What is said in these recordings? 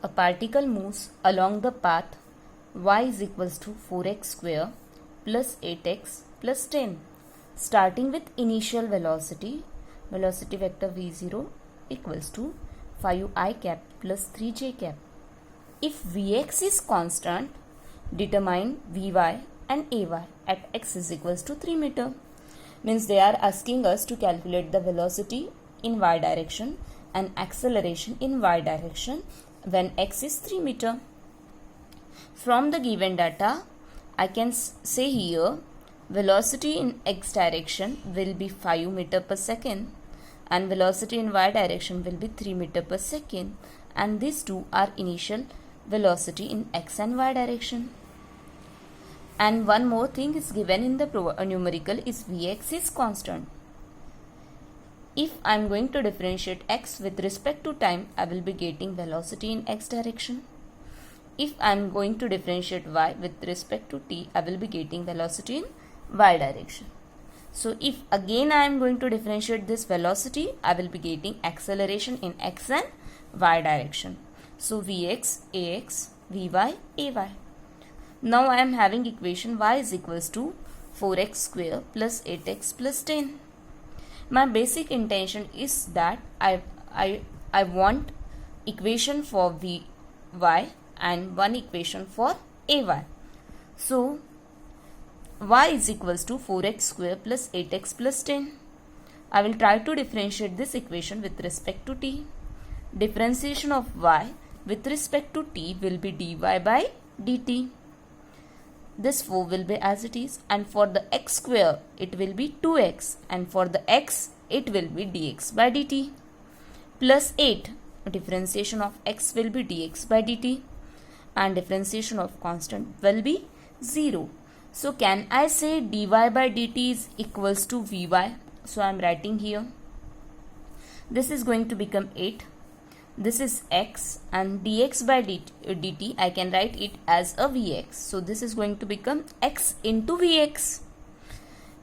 A particle moves along the path y is equals to 4x square plus 8x plus 10. Starting with initial velocity vector v0 equals to 5I cap plus 3j cap. If Vx is constant, determine Vy and Ay at x is equals to 3 meter. Means they are asking us to calculate the velocity in y direction and acceleration in y direction when x is 3 meter. From the given data, I can say here velocity in x direction will be 5 meter per second and velocity in y direction will be 3 meter per second, and these two are initial velocity in x and y direction. And one more thing is given in the numerical is Vx is constant. If I am going to differentiate x with respect to time, I will be getting velocity in x direction. If I am going to differentiate y with respect to t, I will be getting velocity in y direction. So if again I am going to differentiate this velocity, I will be getting acceleration in x and y direction. So Vx, Ax, Vy, Ay. Now I am having equation y is equals to 4x square plus 8x plus 10. My basic intention is that I want equation for Vy and one equation for Ay. So y is equals to 4x square plus 8x plus 10. I will try to differentiate this equation with respect to t. Differentiation of y with respect to t will be dy by dt. This 4 will be as it is, and for the x square it will be 2x, and for the x it will be dx by dt plus 8. Differentiation of x will be dx by dt and differentiation of constant will be 0. So can I say dy by dt is equals to Vy? So I am writing here. This is going to become 8. This is x, and dx by dt I can write it as a Vx. So this is going to become x into Vx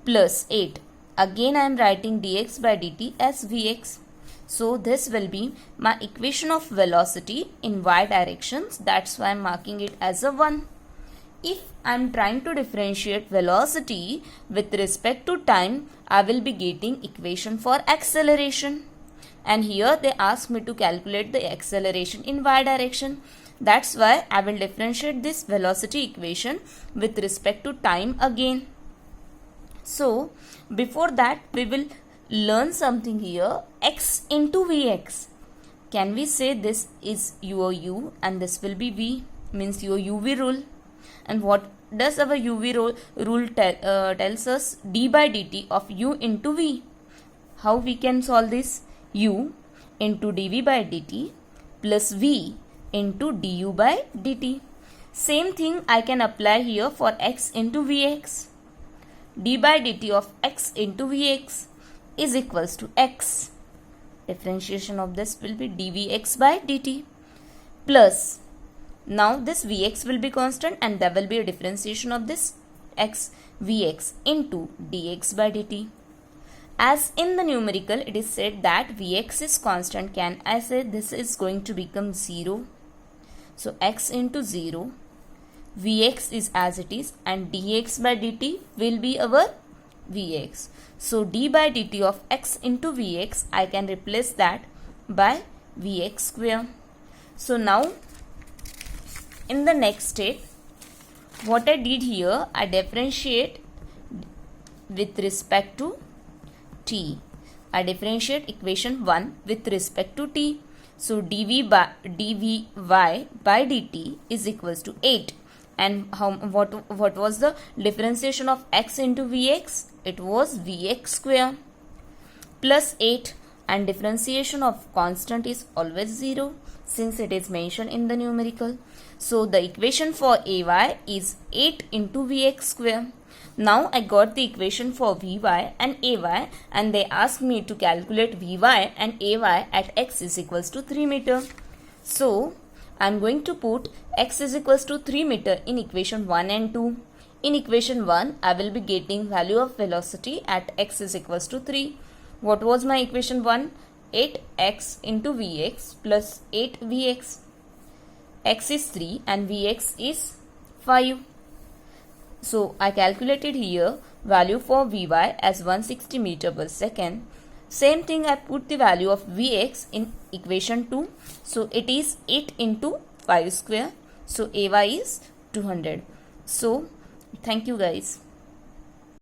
plus 8. Again I am writing dx by dt as Vx. So this will be my equation of velocity in y directions. That's why I am marking it as a 1. If I am trying to differentiate velocity with respect to time, I will be getting equation for acceleration. And here they ask me to calculate the acceleration in y direction. That's why I will differentiate this velocity equation with respect to time again. So before that we will learn something here. X into Vx. Can we say this is your u and this will be v, means your uv rule. And what does our uv rule tells us? D by dt of u into v. How we can solve this? U into dv by dt plus v into du by dt. Same thing I can apply here for x into vx. D by dt of x into vx is equals to x. Differentiation of this will be dvx by dt plus, now this vx will be constant and there will be a differentiation of this x, vx into dx by dt. As in the numerical it is said that Vx is constant, can I say this is going to become 0? So x into 0, Vx is as it is, and dx by dt will be our Vx. So d by dt of x into Vx I can replace that by Vx square. So now in the next step, what I did here, I differentiate with respect to t. I differentiate equation 1 with respect to t. So dvy by dt is equals to 8. And what was the differentiation of x into vx? It was vx square plus 8, and differentiation of constant is always 0 since it is mentioned in the numerical. So the equation for ay is 8 into vx square. Now I got the equation for Vy and Ay, and they asked me to calculate Vy and Ay at x is equals to 3 meter. So I am going to put x is equals to 3 meter in equation 1 and 2. In equation 1, I will be getting value of velocity at x is equals to 3. What was my equation 1? 8x into Vx plus 8Vx. x is 3 and Vx is 5. So I calculated here value for Vy as 160 meter per second. Same thing, I put the value of Vx in equation 2. So it is 8 into 5 square. So Ay is 200. So thank you guys.